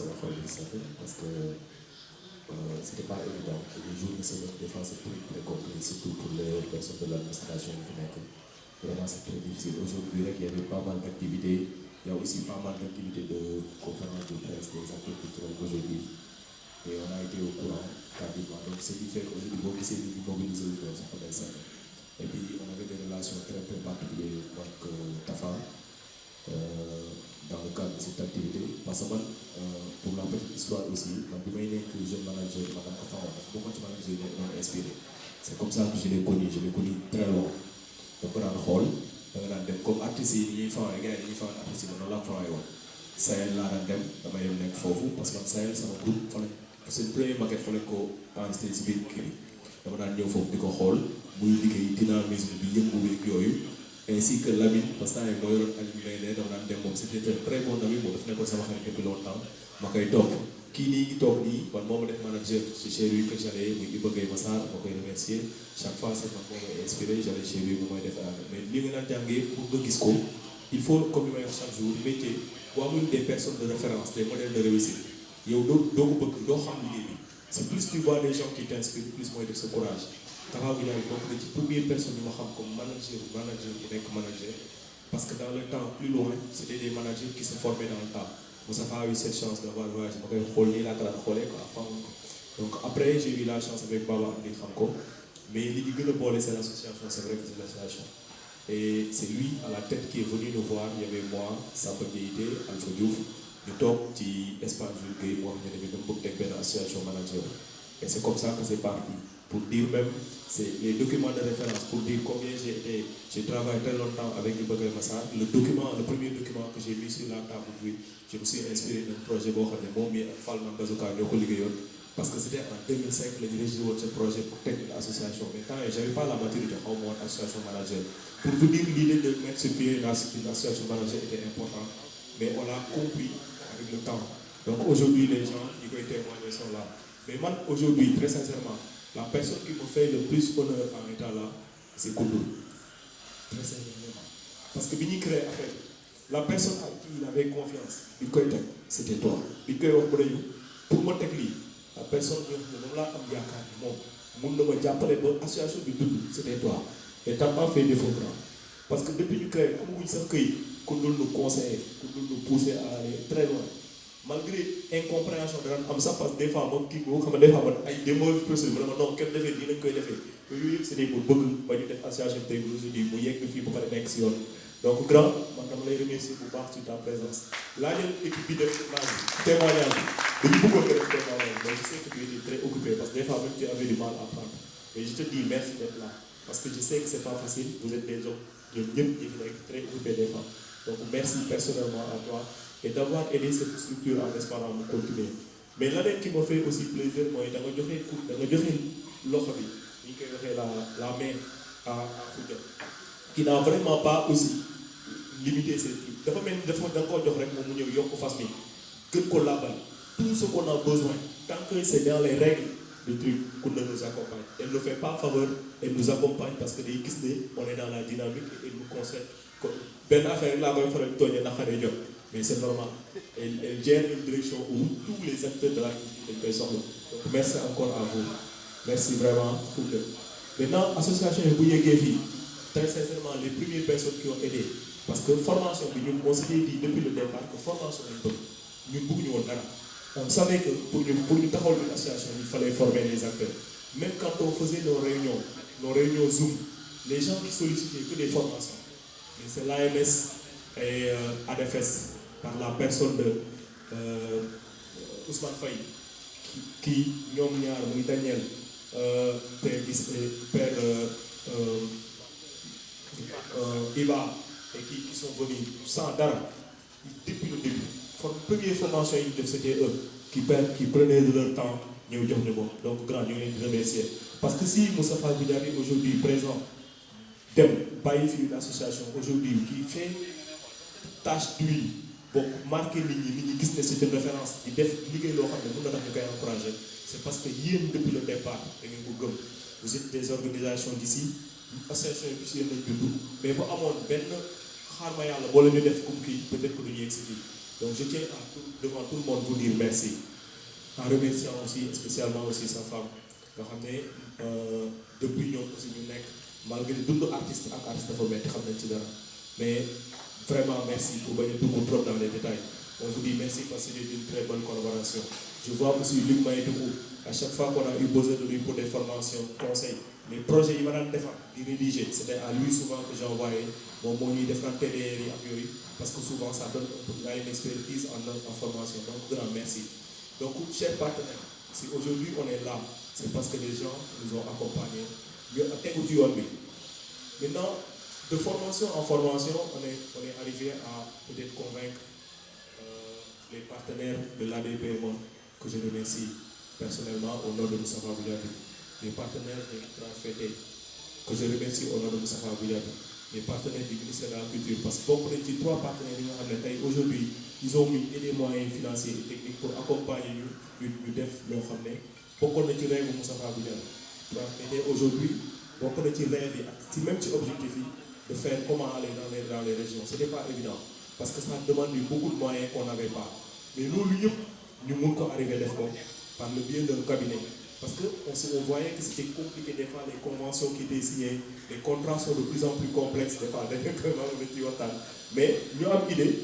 sama xol bi sax parce que c'était pas évident et les jours de semaine des fois c'est très compliqué surtout pour les personnes de l'administration qui nekk vraiment c'est très difficile aujourd'hui rek il y avait pas mal d'activités il y a aussi pas mal d'activités de conférences de presse des acteurs culturels aujourd'hui et on a été au courant tardivement donc ce qui fait qu'aujourd'hui boo gisee ni ñu mobiliser wu doon sax day sax et puis on avait des relations très particulières donc Tafa dans le cadre de cette activité parce que man pour la petite histoire aussi man bi may nekk jeune manager madame Afa wax dafa bokkoon ci manager yi doon inspiré c'est comme ça que je l'ai connu très long donc daan xool da nga daan dem comme artistes yi ñuy fawee gars yi dañuy fawee artistes yi man noonu laa fawee woon Sahel laa daan dem damay dem nekk foofu parce que man Sahel sama groupe fa lañ seen premier maquette fa lañ ko enregistré si biir kii bi dama daan ñëw foofu di ko xool muy liggéey dynamisme bi yëngu beeg yooyu ainsi que Lamine parce que moo yoroon animé ne dama daan dem moom c'était un très bon ami moom daf nekkoon sama xarit depuis longtemps ma koy topp kii nii ngi toog nii man moo ma def manager ci chez lui que j'allais muy Iba Gueye Massar ma koy remercier chaque fois c'est man moo may inspiré j'allais chez lui bu may def mais li nga daan jàngee pour nga gis ko il faut comme li may wax chaque jour métier boo amul des personnes de référence des modèles de réussite yow doo ko bëgg doo xam liggéey bi c'est plus tu vois des gens qui t'inspirent plus mooy def sa courage Tafa Goudiaby bokk na ci première personne yu ma xam comme manager bu nekk manager parce que dans le temps plus loin c'était des managers qui se formaient dans le temps Moustapha a eu cette chance d'avoir voyagé ma koy xool nii laa ko daan xoolee quoi xamoon ko donc après j'ai eu la chance avec Baba Amdi xam ko mais li ñu gën a boole c'est l'association c'est vrai que c'est l'association et c'est lui à la tête qui est venu nous voir il y avait moi Samba Diété Alpha Diouf ñu toog ci espace Jules Gueye mu wax ñu ne ñu dama bëgg teg benn association manager et c'est comme ça que c'est parti pour dire même c'est les documents de référence pour dire combien j'ai travaillé très longtemps avec Iba Gueye Massar le premier document que j'ai mis sur la table bi je me suis inspiré d'un projet boo xam ne moom mii ak Falman Bazooka ñoo ko liggéeyoon parce que c'était en 2005 la ñu régi woon ce projet pour teg une association mais tant que j'avais pas la maturité xaw ma woon association manager pour vous dire l'idée de mettre sur pied une association manager était important mais on l'a compris avec le temps donc aujourd'hui les gens ñi koy témoigner sont là mais man aujourd'hui très sincèrement la personne qui me fait le plus honneur en état là c'est Koundoul très sincèrement parce que bi ñuy créer affaire la personne à qui il avait confiance bi koy teg c'était toi bi koy wax ba dañu pour ma teg lii la personne bi nga moom laa am yaakaar ni moom mun na ma jàppale ba association bi dund c'était toi et t'as pas fait défaut grand parce que depuis ñu créé amaguñ sax këyit Koundoul nous conseiller Koundoul nous pousser à aller très loin malgré incompréhension daan am sax parce que des fois moom kii boo xam ne des fois man ay des mauvaises personnes vraiment non kenn defee nii lañ koy defee yooyu yëpp c'était pour bëgg ba ñu def association tey aujourd'hui mu yegg fii ba pare nekk si yoon donc grand man dama lay remercier bu baax sur ta présence laajal équipe bi def témoignage bi dañu bëggoon nga def témoignage mais je sais que tu étais très occupé parce que des fois même tu avais du mal à prendre mais je te dis merci d'être là parce que je sais que c'est pas facile vous êtes des hommes ñoom ñëpp ñu nekk très occupés des fois donc merci personnellement à toi et d'avoir aidé cette structure en espérant mu continuer mais leneen qui me fait aussi plaisir mooy da nga joxe loxo bi ñu koy waxee la main à Khoudia qui n'a vraiment pas aussi limité ses trucs dafa mel ni da nga koo jox rek moom mu ñëw yokk fas bi gën ko laabal tout ce qu'on a besoin tant que c'est dans les règles du truc Kounda nous accompagne elle ne fait pas faveur elle nous accompagne parce que day gis ne on est dans la dynamique et elle nous conseille benn affaire laa koy faral tooñee naqaree jot mais c'est normal elle gère une direction où tous les acteurs de la culture dañ koy soxla donc merci encore à vous merci vraiment Kounda maintenant association yi bu yeggee fii très sincèrement les premières personnes qui ont aidé parce que formation bi ñun on s'était dit depuis le départ que formation lañ bëgg ñun bëgguñu woon dara on savait que pour ñu taxawal une association il fallait former les acteurs même quand on faisait nos réunions Zoom les gens qui sollicitaient que des formations mais c'est l'AMS et ADFS par la personne de Ousmane Faye qui ñoom ñaar muy Daniel père Iba et qui sont venus sans dara depuis le début première formation yi ñu def c'était eux qui prenaient de leur temps ñëw jox ñu ko donc grand ñu ngi leen di remercier parce que si Moustapha Goudiaby aujourd'hui présent dem bàyyi fi une association aujourd'hui qui fait tâche d'huile bokk marqué nit ñi gis ne c'est une référence di def liggéey loo xam ne mën na tax ñu koy encourager c'est parce que yéen depuis le départ da ngeen ko gëm vous êtes des organisations d'ici association yi yéen lañ judd mais bu amoon benn xaar ma yàlla boo leen ñu def comme kii peut-être que du ñu yegg si fii Donc je tiens devant tout le monde vous dire merci, en remerciant aussi spécialement aussi sa femme nga xam ne depuis ñoom aussi ñu nekk malgré dund artiste ak artiste dafa metti xam nañ ci dara, mais vraiment merci pour bañ a dugg trop dans les détails. On vous dit merci parce que c'est une très bonne collaboration. Je vois aussi Luc Maïdougou, à chaque fois qu'on a eu besoin de lui pour des formations, conseils, les projets il va dans le rédiger, c'était à lui souvent que j'ai envoyé mon moni de faire télé parce que souvent ça donne une expertise en formation. Donc grand merci. Donc chers partenaires, si aujourd'hui on est là, c'est parce que les gens nous ont accompagnés. Maintenant, de formation en formation, on est arrivé à peut-être convaincre les partenaires de l'ADPMO, que je remercie personnellement au nom de Moustapha Boudiaby, les partenaires de Transfété, que je remercie au nom de Moustapha Boudiaby, les partenaires du ministère de la Culture, parce que beaucoup de ces 3 partenaires aujourd'hui, ils ont mis des moyens financiers et techniques pour accompagner nous def loo xam ne bokkoon na ci rêve Moustapha Boudiaby. Transfété aujourd'hui bokkoon na ci rêve yi ak ci même ci objectif yi de faire comment aller dans les régions. C'était pas évident parce que ça demande beaucoup de moyens qu'on n'avait pas. Mais nous, nous sommes arrivés par le biais d'un cabinet. Parce qu'on voyait que c'était compliqué des fois, les conventions qui étaient signées, les contrats sont de plus en plus complexes des fois. Mais nous avons une idée,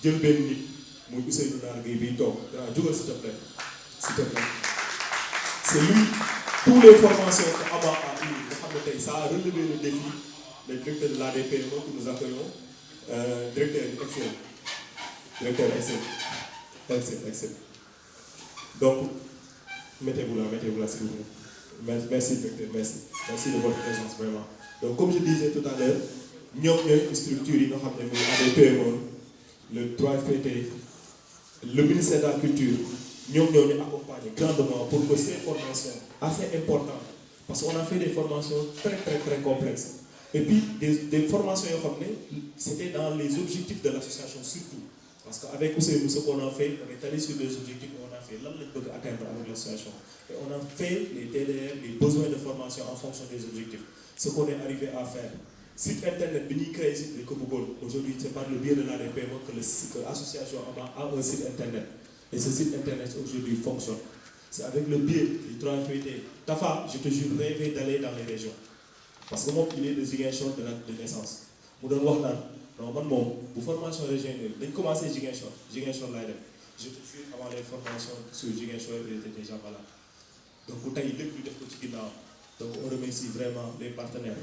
Dieu béni, nous avons s'il te plaît. C'est lui, toutes les formations qu'Abba a eues, ça a relevé le défi. Le directeur de l'ADPMO que nous accueillons, directeur excellent. Donc, mettez-vous là s'il vous plaît. Merci directeur, merci de votre présence vraiment. Donc comme je disais tout à l'heure, nous avons une structure, l'ADPMO, le 3FPT, le ministère de la Culture, nous avons accompagné grandement pour que ces formations assez importantes, parce qu'on a fait des formations très complexes. Et puis, des formations, c'était dans les objectifs de l'association surtout. Parce qu'avec ce qu'on a fait, on est allé sur les objectifs qu'on a fait. Là, on peut atteindre avec l'association. Et on a fait les TDR, les besoins de formation en fonction des objectifs. Ce qu'on est arrivé à faire. Site internet, aujourd'hui, c'est par le biais de l'ADPMO que l'association a un site internet. Et ce site internet aujourd'hui fonctionne. C'est avec le biais du 3FPT. Tafa, je te jure, rêver d'aller dans les régions. Parce que moi, il est de Ziguinchor de naissance. Je donne wax non man pour formation régionale dañ commencé Ziguinchor laay dem. Je te jure avant les formations sur Ziguinchor il était déjà malade. Donc tey lépp ñu def ko ci ginnaaw. Donc on remercie vraiment les partenaires.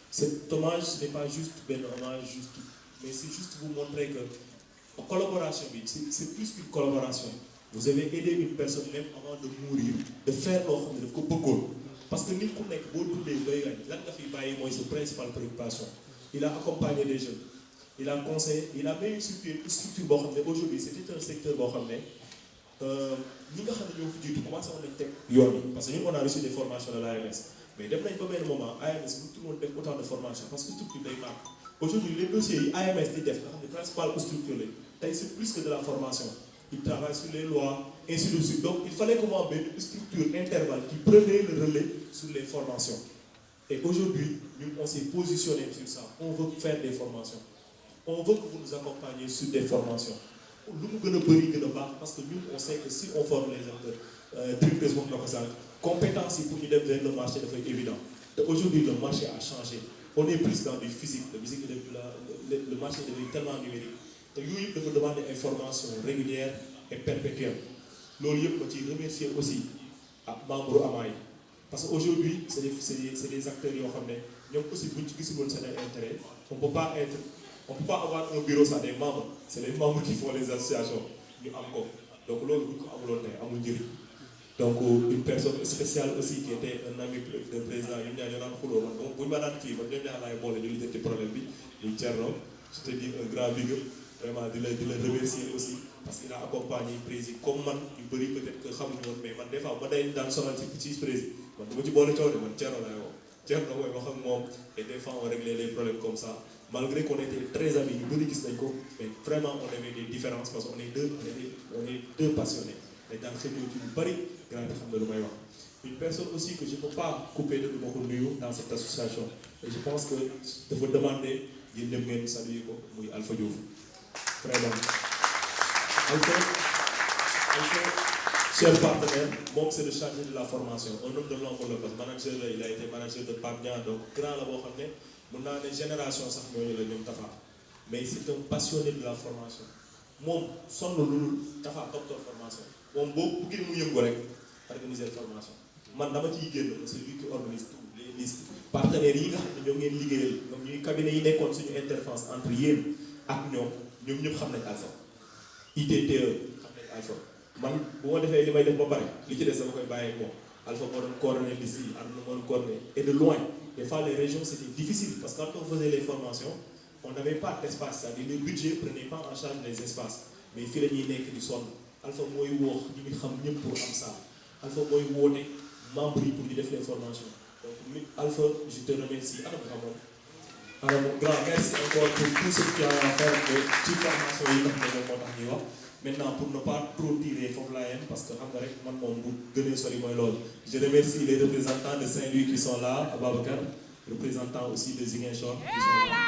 Cet hommage ce n'est pas juste un hommage mais c'est juste vous montrer que la collaboration c'est plus qu'une collaboration. Vous avez aidé une personne même avant de mourir de faire loo xam ne daf ko bëggoon. Parce que nit ku nekk boo dundee bay gañ lan nga fi bàyyi mooy sa principale préoccupation. Il a accompagné les jeunes, il a conseillé, il a mis une structure boo xam ne aujourd'hui c'était un secteur boo xam ne ñi nga xam ne ñoo fi jiitu commencé woon nañ teg yoon yi parce que ñun on a reçu des formations de l'AMS mais dem nañ ba benn moment AMS bu tout le monde def autant de formations parce que structure day marque. Aujourd'hui les dossiers yi AMS di def nga xam ne principale structure la tey c'est plus que de la formation. Il travaille sur les lois, ainsi de suite. Donc, il fallait comment une structure intervalle qui prenait le relais sur les formations. Et aujourd'hui, nous, on s'est positionné sur ça. On veut faire des formations. On veut que vous nous accompagniez sur des formations. Nous, parce que nous, on sait que si on forme les acteurs, compétences pour nous vers le marché est évident. Aujourd'hui, le marché a changé. On est plus dans du physique. Le marché est devenu tellement numérique. Donc, il faut demander des informations régulières et perpétuelles. Nous remercier aussi les membres Amaï. Parce qu'aujourd'hui, c'est des acteurs qui ont aussi intérêt. On ne peut pas avoir un bureau sans des membres. C'est les membres qui font les associations. Donc, donc, une personne spéciale aussi qui était un ami du président, je te dis un grand big up. Vraiment de le remercier aussi parce qu'il a accompagné le président comme man yu bëri peut-être que xamuñu woon mais man des fois ba day daan sonal ci président man dama ci boole coow de man Thierno laay woo Thierno mooy wax ak moom et des fois on réglait les problèmes comme ça malgré qu'on était très amis yu bëri gis nañ ko mais vraiment on avait des différences parce qu'on est deux passionnés mais dans ce milieu yu bëri grand xam na lu may wax une personne aussi que je ne peux pas couper de ma ko nuyu dans cette association et je pense que dafa demander yéen ñëpp ngeen saluer ko muy Alpha Diouf. Vraiment. Alpha, cher partenaire, moom c'est le chargé de la formation, un homme de longue parce manager la il a été manager de Pape Niang donc grand la boo xam ne mun naa ne génération sax ñooñu la ñoom Tafa mais c'est un passionné de la formation moom sonn lu Tafa docteur formation moom boo bëggee mu yëngu rek organiser formation man dama ciy génn c'est lui qui organise tout les listes partenaires yi nga xam ne ñoom ngeen liggéeyal ñoom ñuy cabinet yi nekkoon suñu interface entre yéen ak ñoom ñëpp xam nañ Alpha ITTE xam nañ Alpha man bu ma defee li may def ba pare li ci des dama koy bàyyee moom Alpha moo doon coordonner liste yi am na moo doon coordonner et de loin des fois les régions c'était difficile parce que quand on faisait les formations on n'avait pas d'espace c'est-à-dire le budget prenait pas en charge les espaces mais fii la ñuy nekk di sonn Alpha mooy woo ñi ngi xam ñëpp pour am ça Alpha mooy woote membres yi pour di def les formations donc Alpha je te remercie alors mon grand merci encore pour tout ce que tu as fait ci formation yi nga xam ne moo tax ñuy wax maintenant pour ne pas trop tirer foofu laa yem parce que xam nga rek man moom bu gënee sori mooy loolu je remercie les représentants de Saint-Louis qui sont là Ababacar représentants aussi de Ziguinchor qui sont là